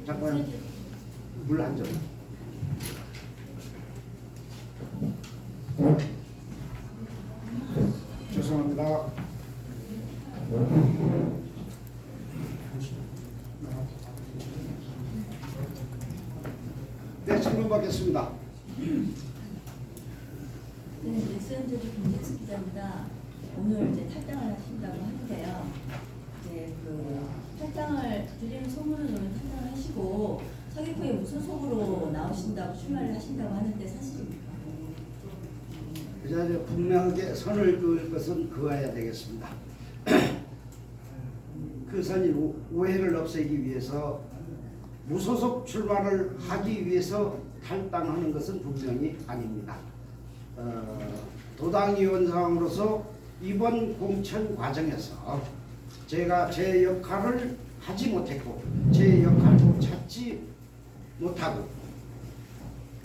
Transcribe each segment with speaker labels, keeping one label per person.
Speaker 1: 잠깐 물 한 점. 죄송합니다. 네, 질문 받겠습니다.
Speaker 2: 네, 수현재리 김재수 기자입니다. 오늘 이제 탈당을 하신다고 하는데요. 이제 그 탈당을 들리는 소문은 오늘 탈당을 하시고 서귀포에 무슨 속으로 나오신다고 출마를 하신다고 하는데 사실입니까?
Speaker 1: 그저 분명하게 선을 그을 것은 그어야 되겠습니다. 그 선이 오해를 없애기 위해서 무소속 출마를 하기 위해서 탈당하는 것은 분명히 아닙니다. 도당위원장으로서 이번 공천 과정에서 제가 제 역할을 하지 못했고 제 역할도 찾지 못하고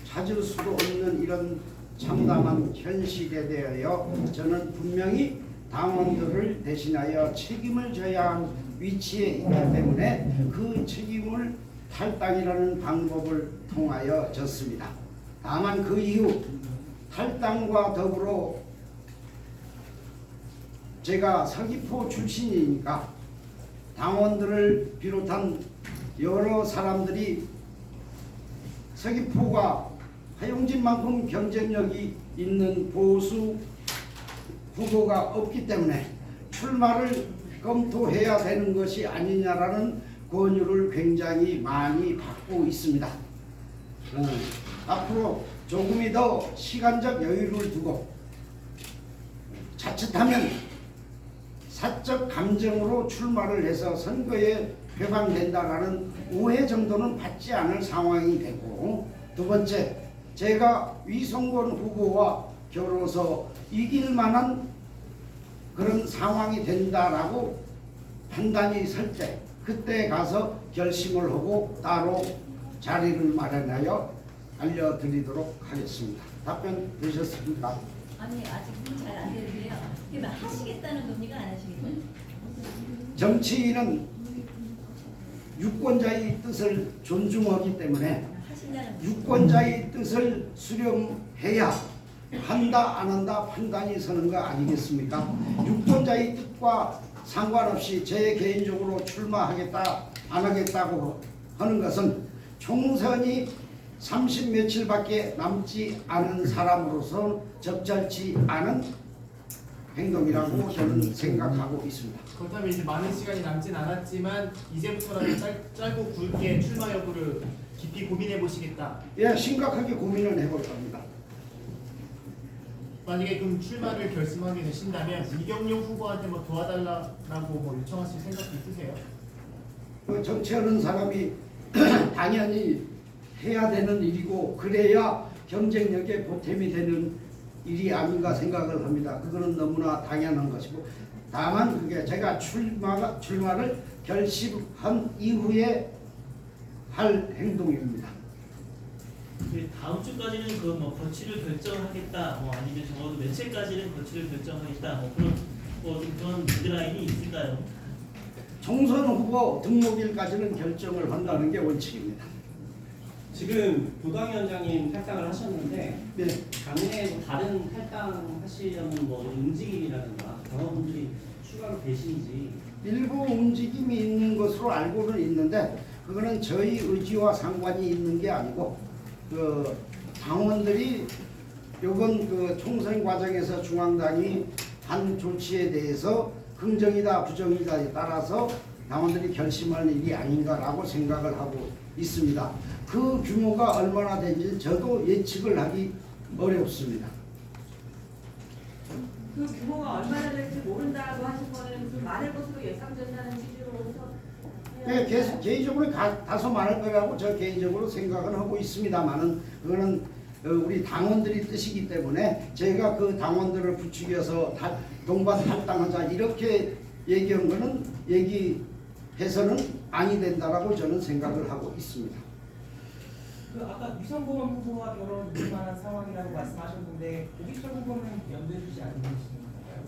Speaker 1: 찾을 수도 없는 이런 참담한 현실에 대하여 저는 분명히 당원들을 대신하여 책임을 져야 한 위치에 있기 때문에 그 책임을 탈당이라는 방법을 통하여 졌습니다. 다만 그 이후 탈당과 더불어 제가 서귀포 출신이니까 당원들을 비롯한 여러 사람들이 서귀포가 하용진만큼 경쟁력이 있는 보수 후보가 없기 때문에 출마를 검토해야 되는 것이 아니냐라는 권유를 굉장히 많이 받고 있습니다. 앞으로 조금이 더 시간적 여유를 두고 자칫하면 사적 감정으로 출마를 해서 선거에 회방된다라는 오해 정도는 받지 않을 상황이 되고, 두 번째, 제가 위성권 후보와 겨뤄서 이길 만한 그런 상황이 된다라고 판단이 설 때 그때 가서 결심을 하고 따로 자리를 마련하여 알려드리도록 하겠습니다. 답변 되셨습니까?
Speaker 2: 아니 아직은 잘 안 되는데요. 그러면 하시겠다는 겁니까 안 하시겠다는?
Speaker 1: 정치인은 유권자의 뜻을 존중하기 때문에
Speaker 2: 하신다는
Speaker 1: 유권자의 뜻을 수렴해야 한다 안 한다 판단이 서는 거 아니겠습니까? 유권자의 뜻과 상관없이 제 개인적으로 출마하겠다 안 하겠다고 하는 것은 총선이 30 며칠밖에 남지 않은 사람으로서 적절치 않은 행동이라고 저는 생각하고 있습니다.
Speaker 3: 그렇다면 이제 많은 시간이 남진 않았지만 이제부터라도 짧고 굵게 출마 여부를 깊이 고민해 보시겠다.
Speaker 1: 예, 심각하게 고민을 해볼 겁니다.
Speaker 3: 만약에 그럼 출마를 결심하게 되신다면 이경용 후보한테 뭐 도와달라고 뭐 요청하실 생각도 있으세요?
Speaker 1: 그 정치하는 사람이 당연히 해야 되는 일이고 그래야 경쟁력에 보탬이 되는 일이 아닌가 생각을 합니다. 그거는 너무나 당연한 것이고, 다만 그게 제가 출마를 결심한 이후에 할 행동입니다.
Speaker 4: 다음 주까지는 그 뭐 거취를 결정하겠다, 뭐 아니면 적어도 며칠까지는 거취를 결정하겠다, 뭐 그런 좀 그런 데드라인이 있을까요?
Speaker 1: 총선 후보 등록일까지는 결정을 한다는 게 원칙입니다.
Speaker 5: 지금 도당위원장님 탈당을 하셨는데
Speaker 1: 네.
Speaker 5: 당내 뭐 다른 탈당하시려는 뭐 움직임이라든가 당원분들이 추가로 계신지.
Speaker 1: 일부 움직임이 있는 것으로 알고는 있는데 그거는 저희 의지와 상관이 있는 게 아니고 그 당원들이 이번 그 총선 과정에서 중앙당이 한 조치에 대해서 긍정이다 부정이다에 따라서 당원들이 결심할 일이 아닌가라고 생각을 하고 있습니다. 그 규모가 얼마나 된지 저도 예측을 하기 어렵습니다.
Speaker 6: 그 규모가 얼마나 될지 모른다고 하신 거는 좀 많을 것으로 예상된다는 취지로
Speaker 1: 네, 개인적으로 다소 많을 거라고 저 개인적으로 생각은 하고 있습니다만은 그거는 우리 당원들이 뜻이기 때문에 제가 그 당원들을 부추겨서 동반 탈당하자 이렇게 얘기한 거는 얘기해서는 아니 된다라고 저는 생각을 하고 있습니다.
Speaker 7: 그 아까 위성공원 후보와 결혼 불만한 상황이라고 말씀하셨는데 고기철 후보는 염두에 두지 않는 것인가요?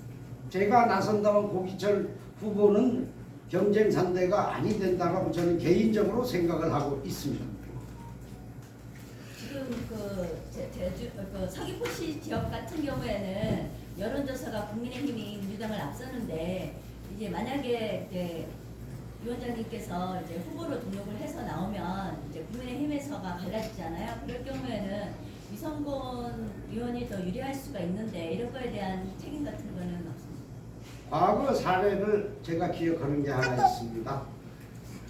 Speaker 1: 제가 나선다면 고기철 후보는 경쟁 상대가 아니 된다라고 저는 개인적으로 생각을 하고 있습니다.
Speaker 2: 지금 서귀포시 지역 같은 경우에는 여론조사가 국민의힘이 민주당을 앞서는데 이제 만약에 이제 위원장님께서 이제 후보로 등록을 해서 나오면 이제 국민의힘에서가 갈라지잖아요. 그럴 경우에는 이성곤 의원이 더 유리할 수가 있는데 이런 거에 대한 책임 같은 거는 없습니다.
Speaker 1: 과거 사례를 제가 기억하는 게 하나 있습니다.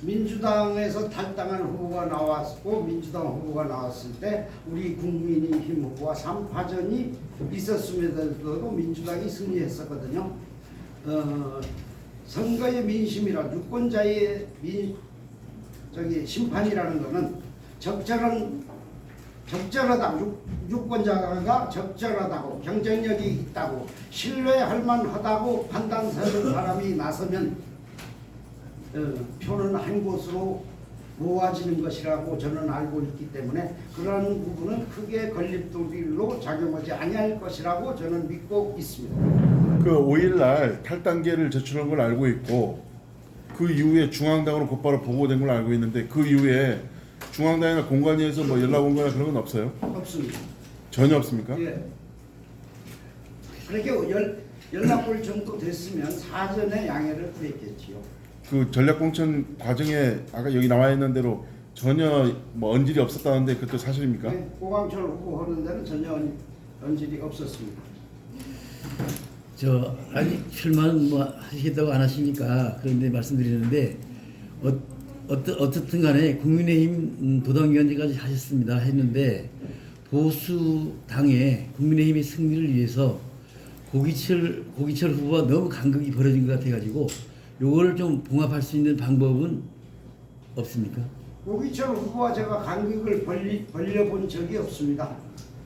Speaker 1: 민주당에서 탈당한 후보가 나왔고 민주당 후보가 나왔을 때 우리 국민의힘 후보와 3파전이 있었음에도 민주당이 승리했었거든요. 선거의 민심이라 유권자의 심판이라는 것은 적절하다, 유권자가 적절하다고 경쟁력이 있다고 신뢰할 만하다고 판단하는 사람이 나서면 표는 한 곳으로 모아지는 것이라고 저는 알고 있기 때문에 그러한 부분은 크게 건립돌이로 작용하지 아니할 것이라고 저는 믿고 있습니다.
Speaker 8: 그 5일날 탈당계를 제출한 걸 알고 있고 그 이후에 중앙당으로 곧바로 보고된 걸 알고 있는데 그 이후에 중앙당이나 공관위에서 뭐 연락 온 거나 그런 건 없어요?
Speaker 1: 없습니다.
Speaker 8: 전혀 없습니까?
Speaker 1: 예. 그렇게 연락 올 정도 됐으면 사전에 양해를 구했겠지요.
Speaker 8: 그 전략공천 과정에 아까 여기 나와 있는 대로 전혀 뭐 언질이 없었다는데 그것도 사실입니까?
Speaker 1: 네, 고광철 후보 하는 데는 전혀 언질이 없었습니다.
Speaker 9: 아직 출마는 뭐 하시겠다고 안 하시니까 그런데 말씀드리는데 어떻든 간에 국민의힘 도당위원장까지 하셨습니다 했는데 보수 당에 국민의힘의 승리를 위해서 고기철 후보가 너무 간극이 벌어진 것 같아가지고 요거를 좀 봉합할 수 있는 방법은 없습니까?
Speaker 1: 고기철 후보와 제가 간격을 벌려본 적이 없습니다.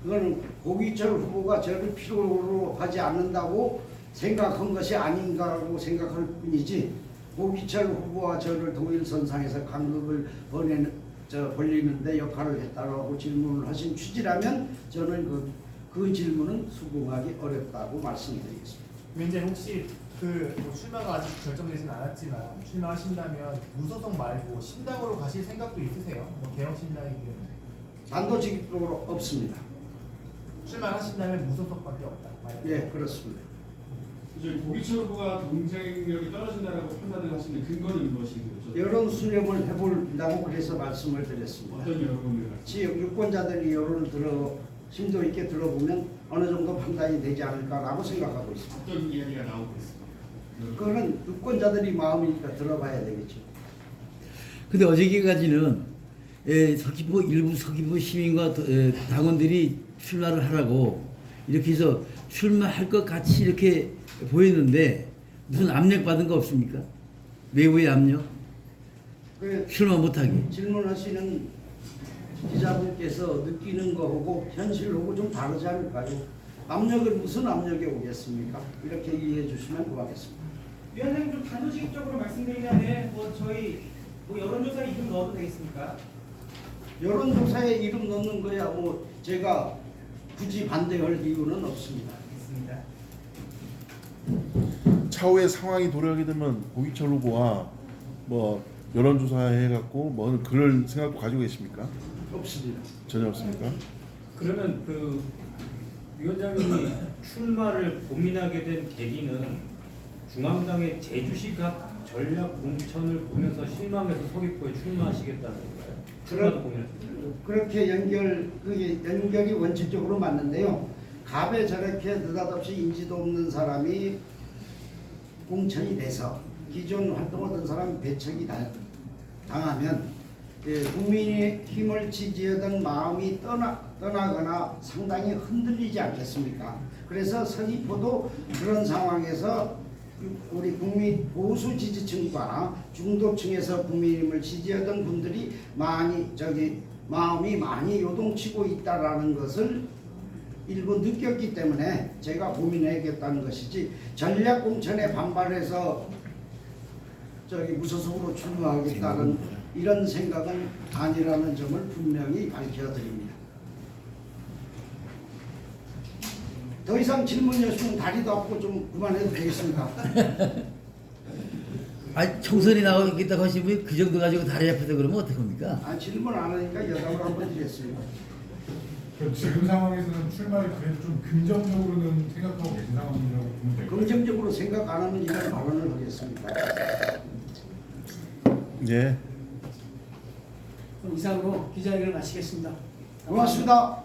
Speaker 1: 그거는 고기철 후보가 저를 필요로 하지 않는다고 생각한 것이 아닌가라고 생각할 뿐이지 고기철 후보와 저를 동일선상에서 간격을 벌리는데 역할을 했다고 질문을 하신 취지라면 저는 그 질문은 수긍하기 어렵다고 말씀드리겠습니다.
Speaker 3: 위원장님 혹시 뭐 출마가 아직 결정되진 않았지만 출마하신다면 무소속 말고 신당으로 가실 생각도 있으세요? 뭐 개혁신당이든
Speaker 1: 단도직입적으로 없습니다.
Speaker 3: 출마하신다면 무소속밖에 없다.
Speaker 1: 예, 그렇습니다.
Speaker 10: 저희 고기철 후보가 경쟁력이 떨어진다라고 판단을 하시는 근거는 무엇인가요?
Speaker 1: 여론 수렴을 해본다고 그래서 말씀을 드렸습니다.
Speaker 10: 어떤 여론을?
Speaker 1: 지역 유권자들이 여론을 심도 있게 들어보면 어느 정도 판단이 되지 않을까라고 생각하고 있습니다.
Speaker 10: 어떤 이야기가 나오고 있습니다.
Speaker 1: 그거는 유권자들이 마음이니까 들어봐야 되겠죠.
Speaker 9: 근데 어저께까지는 일부 서귀포 시민과 당원들이 출마를 하라고 이렇게 해서 출마할 것 같이 이렇게 보였는데 무슨 압력 받은 거 없습니까? 외부의 압력? 출마 못하게.
Speaker 1: 질문하시는 기자분께서 느끼는 거하고 현실하고 좀 다르지 않을까요? 압력은 무슨 압력이 오겠습니까? 이렇게 이해해 주시면 고맙겠습니다.
Speaker 7: 위원장님 좀 단도직입적으로 말씀드리면 저희 여론조사에 이름 넣어도 되겠습니까?
Speaker 1: 여론조사에 이름 넣는 거야 제가 굳이 반대할 이유는 없습니다.
Speaker 7: 알겠습니다.
Speaker 8: 차후에 상황이 도래하게 되면 고기철 후보와 뭐 여론조사 해갖고 뭐 그럴 생각도 가지고 계십니까?
Speaker 1: 없습니다.
Speaker 8: 전혀 없습니까?
Speaker 11: 그러면 위원장님이 출마를 고민하게 된 계기는 중앙당의 제주시 각 전략 공천을 보면서 실망해서 서귀포에 출마하시겠다는 건가요? 출마도 고민하셨어요?
Speaker 1: 그렇게 연결이 원칙적으로 맞는데요. 갑에 저렇게 느닷없이 인지도 없는 사람이 공천이 돼서 기존 활동하던 사람이 배척이 당하면 국민의힘을 지지하던 마음이 떠나거나 상당히 흔들리지 않겠습니까? 그래서 서귀포도 그런 상황에서 우리 국민 보수 지지층과 중도층에서 국민의힘을 지지하던 분들이 마음이 많이 요동치고 있다라는 것을 일부 느꼈기 때문에 제가 고민해야겠다는 것이지 전략 공천에 반발해서 무소속으로 출마하겠다는 이런 생각은 아니라는 점을 분명히 밝혀드립니다. 더 이상 질문 여시면 다리도 아프고 좀 그만해도 되겠습니까?
Speaker 9: 아니 총선이 나오겠다고 하시는 분이 그 정도 가지고 다리 아파서 그러면 어떡합니까?
Speaker 1: 아, 질문 안 하니까 여담을 한번 드렸습니다.
Speaker 10: 지금 상황에서는 출마를 그래도 좀 긍정적으로는 생각하고 계신 상황이라고 보면 될까요?
Speaker 1: 긍정적으로 생각 안 하면 이런 발언을 하겠습니다.
Speaker 8: 예.
Speaker 7: 그럼 이상으로 기자회견을 마치겠습니다.
Speaker 1: 고맙습니다.